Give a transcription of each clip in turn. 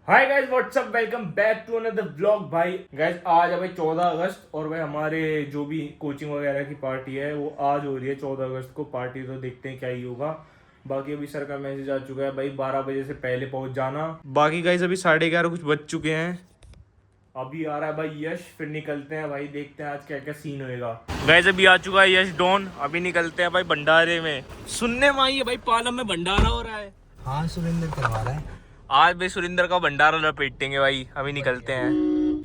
Hi guys what's up welcome back to another vlog. भाई guys आज है भाई 14 अगस्त और भाई हमारे जो भी कोचिंग वगैरह की पार्टी है वो आज हो रही है 14 अगस्त को। पार्टी तो देखते हैं क्या ही होगा। बाकी अभी सर का मैसेज आ चुका है भाई 12 बजे से पहले पहुंच जाना। बाकी गाइस अभी 11:30 कुछ बज चुके हैं। अभी आ रहा है भाई यश, फिर निकलते हैं भाई, देखते हैं आज क्या क्या सीन होएगा। गाइस अभी आ चुका है यश डॉन, अभी निकलते हैं भाई भंडारे में। सुनने में आई है भाई पालम में भंडारा हो रहा है। हाँ सुरेंद्र करवा रहा है आज भाई सुरेंद्र का भंडारा लपेटेंगे भाई। अभी निकलते हैं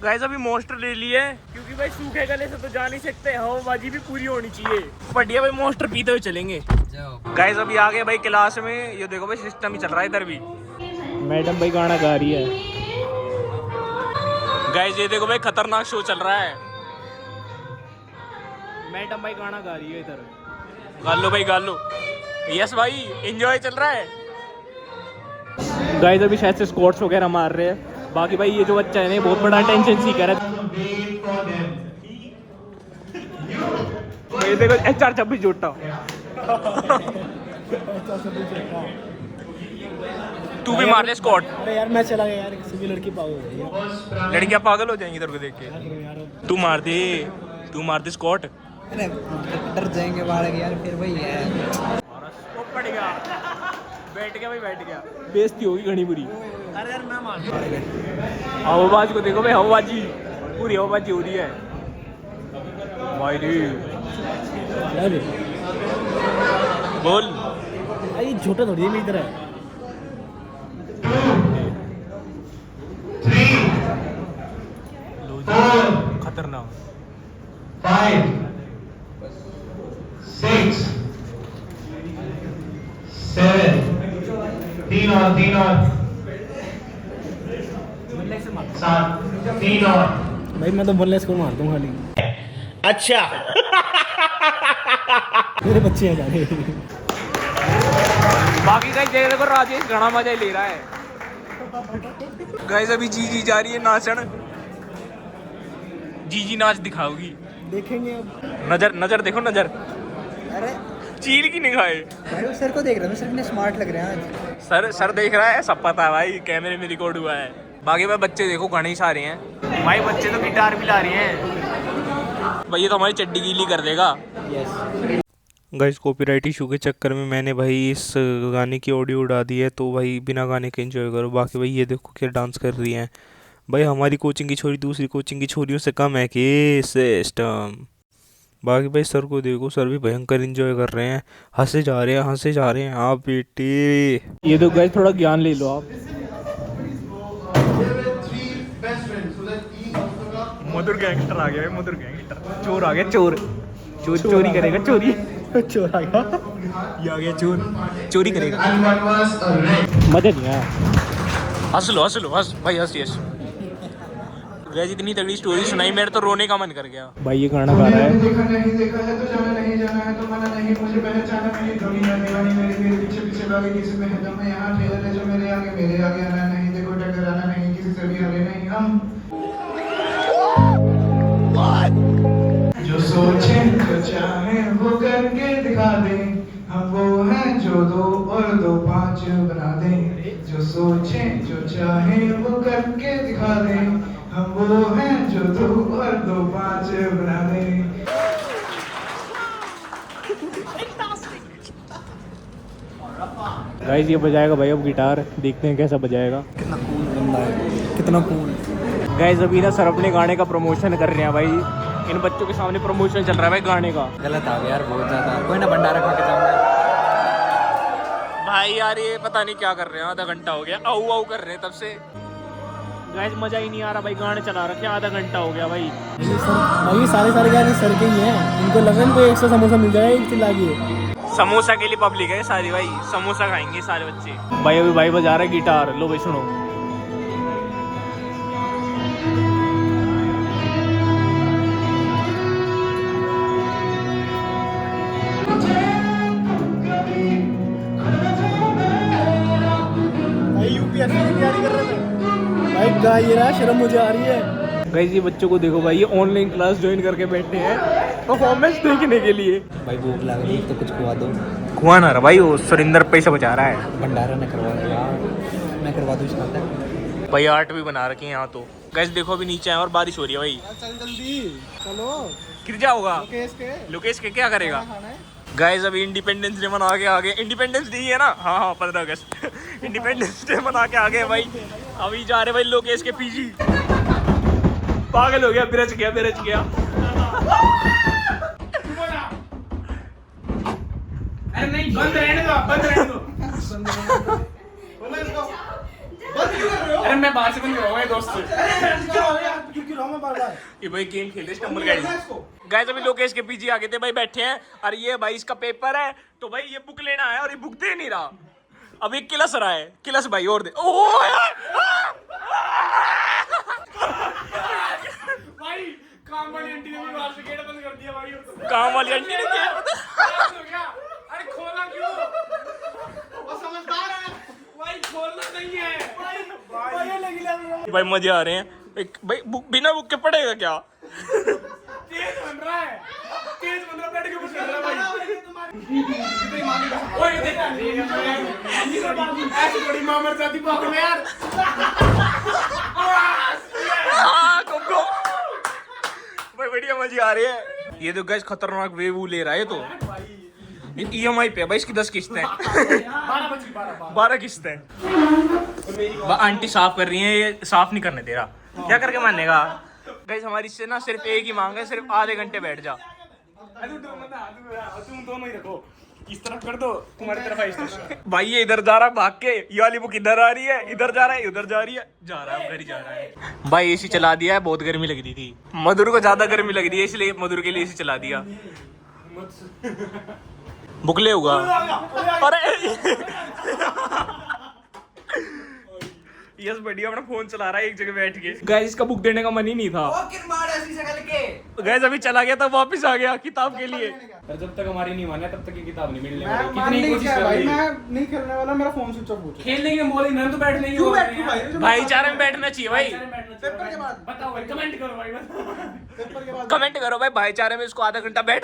गाइस। अभी मोस्टर ले लिए क्योंकि भाई सूखे गले से तो जा नहीं सकते, हवाबाजी भी पूरी होनी चाहिए। बढ़िया भाई मोस्टर पीते हुए चलेंगे। गाइस अभी आ गए भाई क्लास में। ये देखो भाई सिस्टम ही चल रहा है इधर भी। मैडम भाई गाना गा रही है। गाइस ये देखो भाई खतरनाक शो चल रहा है। मैडम भाई गाना गा रही है इधर। गा लो भाई गा लो। यस भाई एंजॉय चल रहा है। गाइस अभी शायद से स्क्वाट्स वगैरह मार रहे हैं। बाकी भाई ये जो बच्चा है ना बहुत बड़ा अटेंशन सीकर है। ये देखो HR26 जोटा। तू भी मार ले स्क्वाट। अरे यार मैं चला गया यार, किसी भी लड़की पागल हो गई। लड़कियां पागल हो जाएंगी तेरे को देख के। तू मार दे स्क्वाट। अरे डर जाएंगे बाहर यार, फिर वही है। पड़ गया, बैठ गया भाई, बैठ गया। बेइज्जती होगी घनी बुरी। अरे यार मैं मार हवाबाजी को देखो भाई, हवाबाजी पूरी हवाबाजी हो रही है भाई रे। बोल ये झूठा थोड़ी है मेरी तरह। खतरनाक। 5, 6, 7, तीन और 7, 3 और। भाई मैं तो बोलने इसको मार दूं खाली। अच्छा मेरे बच्चे हैं जाने। बाकी गाइस देखो राजेश घना मजा ले रहा है। गाइस अभी जीजी जा रही है नाचन। जीजी नाच दिखाओगी, देखेंगे अब। नजर देखो नजर। अरे चील की निगाहे। भाई वो सर को देख रहा हूँ, सर कितने स्मार्ट लग रहे हैं आज। सर देख रहा है, सब पता है भाई, कैमरे में रिकॉर्ड हुआ है। बाकी भाई बच्चे देखो घने सारे हैं भाई। बच्चे तो गिटार भी ला रहे हैं भाई। ये तो हमारी चड्डी गीली कर देगा। यस गाइस कॉपीराइट इशू के चक्कर में मैंने भाई इस गाने की ऑडियो उड़ा दी है, तो भाई बिना गाने के एंजॉय करो। बाकी भाई ये देखो क्या डांस कर रही हैं भाई। हमारी कोचिंग की छोरी दूसरी कोचिंग की छोरियों से कम है कि सिस्टम। बाकी भाई सर को देखो, सर भी भयंकर एंजॉय कर रहे हैं, हंसे जा रहे हैं आप बेटे। ये तो गाइस थोड़ा ज्ञान ले लो आप। मधुर गैंगस्टर आ गया भाई, मधुर गैंगस्टर। चोर आ गया, चोरी करेगा चोरी। चोर आ गया, ये आ गया चोर, चोरी करेगा। मजा नहीं आया। हंस लो हंस भाई, हंस यस। वैसे इतनी तगड़ी स्टोरी सुनाई, मेरे तो रोने का मन कर गया भाई ये गाना गा रहा है। नहीं देखा है तो जाना नहीं, जाना है तो माना नहीं, मुझे पहचाना नहीं। दुनिया दीवानी मेरे पीछे भागी, किसी में है दम यहाँ ठेल है जो मेरे आगे आना नहीं। देखो टकराना नहीं, किसी से भी आगे नहीं हम। जो सोचे जो चाहे वो करके दिखा दे, हम वो हैं जो 2 और 2 5 बना दे। जो सोचे जो चाहे वो करके दिखा दे, हम वो हैं जो 2 और 2 5 बना दे। गाइस ये बजाएगा भाई अब गिटार, देखते हैं कैसा बजाएगा। कितना कूल बंदा है, कितना कूल। गाइस अभी ना सर अपने गाने का प्रमोशन कर रहे हैं भाई। इन बच्चों के सामने प्रमोशन चल रहा है भाई गाने का। गलत आ गया यार बहुत ज्यादा। कोई ना भंडारा खा के जाऊंगा भाई यार ये पता नहीं क्या कर रहे हैं, आधा घंटा हो गया आऊ कर रहे हैं तब से। गाइस मजा ही नहीं आ रहा भाई, गाने चला रखे आधा घंटा हो गया भाई। भाई सारे गाने सर के ही हैं। इनको लग रहा है 100 समोसा मिल जाएगा एक चिल्ला के। समोसा के लिए पब्लिक है सारी भाई, समोसा खाएंगे सारे बच्चे। भाई अभी भाई बजा रहा है गिटार, लो भाई सुनो। भाई यूपीएससी की तैयारी कर रहे थे भाई, गा ये रहा, शर्म मुझे आ रही है। गाइस ये बच्चों को देखो भाई, ये ऑनलाइन क्लास ज्वाइन करके बैठे हैं परफॉर्मेंस देखने के लिए। भाई भूख लग रही है तो कुछ खुआ दो। खुआ ना रहा भाई, वो सुरेंद्र पैसा बचा रहा है। भंडारा न करवा दो यार, मैं करवा दूँ इसका। भाई आर्ट भी बना रखे हैं यहाँ तो। गाइस देखो अभी नीचे है और बारिश हो रही है भाई। चल जल्दी चलो। गिर जाओगा। लोकेश लोकेश के क्या करेगा? खाना है। गाइस अभी इंडिपेंडेंस डे मना के आगे, इंडिपेंडेंस डे है ना? हाँ 15 अगस्त इंडिपेंडेंस डे मना के आगे भाई। अभी जा रहे भाई लोकेश के पीजी। पागल हो गया, बिरच गया। अरे नहीं, बंद रहने दो। अरे मैं बाहर से बंद करवाऊंगा दोस्त ये भाई गेम खेले स्टम्बल गाइस। गाइस अभी लोकेश के पीजी आ गए थे भाई, बैठे हैं। और ये भाई इसका पेपर है तो भाई ये बुक लेना है और ये बुक दे नहीं रहा। अभी किलस रहा है, किलस भाई और दे। ओह यार भाई, काम वाली आंटी ने भी बाहर से गेट बंद कर दिया भाई। काम वाली आंटी ने क्या? हो गया। अरे खोला क्यों? वो समझदार है भाई, खोलना नहीं है भाई मजे आ रहे हैं। एक भाई बुक बिना बुक के पढ़ेगा क्या? तेज बन रहा है, बैठ के कुछ कर रहा है भाई। ओए देख, ऐसी बड़ी मां मर जाती पागल में यार। तुमको भाई बढ़िया मजे आ रहे हैं। ये तो गाइस खतरनाक वेव ले रहा है। ये तो EMI पे भाई, इसकी 10 किस्तें 12 किस्तें। आंटी साफ कर रही है, ये साफ नहीं करने दे रहा। क्या करके मानेगा? गाइस हमारी इससे ना सिर्फ एक ही मांग है, सिर्फ आधे घंटे बैठ जा। तुम दोनों ही रखो, इस तरफ कर दो, तुम्हारी तरफ आई। भाई ये इधर जा रहा है भाग के, ये वाली बुक इधर आ रही है, इधर जा रहा है, उधर जा रही है, जा रहा है घर ही जा रहा है। भाई एसी चला दिया है, बहुत गर्मी लग रही थी। मधुर को ज्यादा गर्मी लग रही है इसलिए मधुर के लिए एसी चला दिया। बुकले होगा। अरे यस बढ़िया अपना फोन चला रहा है एक जगह बैठ के। गाइस इसका बुक देने का मन ही नहीं था। गाइस अभी चला गया था, वापस आ गया किताब के लिए। जब तक हमारी नहीं माने तब तक ये किताब नहीं मिलने मैं वाली। कितनी कोशिश कर भाई, रही है। मैं नहीं खेलने वाला, मेरा फोन स्विच ऑफ हो चुका है। खेलने की बोली मैं तो बैठने की क्यों बोल रही बैठूं है। भाई? भाईचारे में बैठना चाहिए भाई। पेपर के बाद बताओ भाई, कमेंट करो भाई। पेपर के बाद कमेंट करो भाई, भाईचारे में इसको आधा घंटा बैठ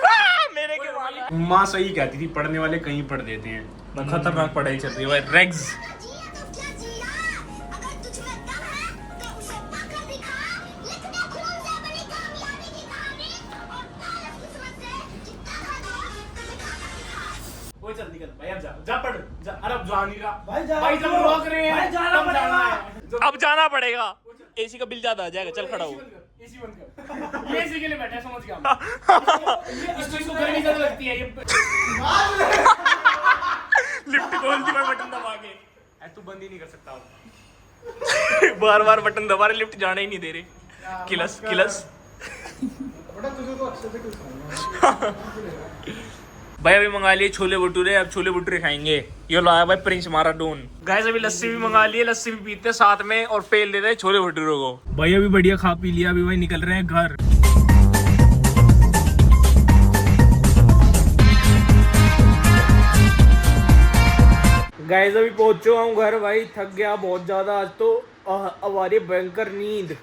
मेरे के वाले। माँ सही कहती थी, पढ़ने वाले कहीं पढ़ देते हैं। खतरनाक पढ़ाई चल रही है भाई। रेग्स वो चल निकल भाई, अब जा पढ़ जा। अरे अब जा नहीं रहा भाई, जब रोक रहे हैं भाई, जाना तब जाना है। अब जाना पड़ेगा। एसी का बिल ज्यादा आ जाएगा, चल खड़ा हो। एसी बंद कर। ये एसी के लिए बैठा है, समझ गया। इसको गर्मी ज्यादा लगती है ये। लिफ्ट खोल दी भाई बटन दबा के। तू बंद ही नहीं कर सकता। बार बार बटन दबा रहे, लिफ्ट जाने ही नहीं दे रहे। किलस बेटा तुझे तो अच्छे से कुछ भाई अभी मंगा लिए छोले भटूरे, अब छोले भटूरे खाएंगे। ये लाया भाई प्रिंस माराडोन। गाइस अभी लस्सी भी मंगा लिए, लस्सी भी पीते साथ में और पेल देते हैं छोले भटूरों को। भाई अभी बढ़िया खा पी लिया, अभी भाई निकल रहे हैं घर। गाइस अभी पहुंच चुका हूँ घर भाई, थक गया बहुत ज्यादा आज तो। अब आ रही है भयंकर नींद।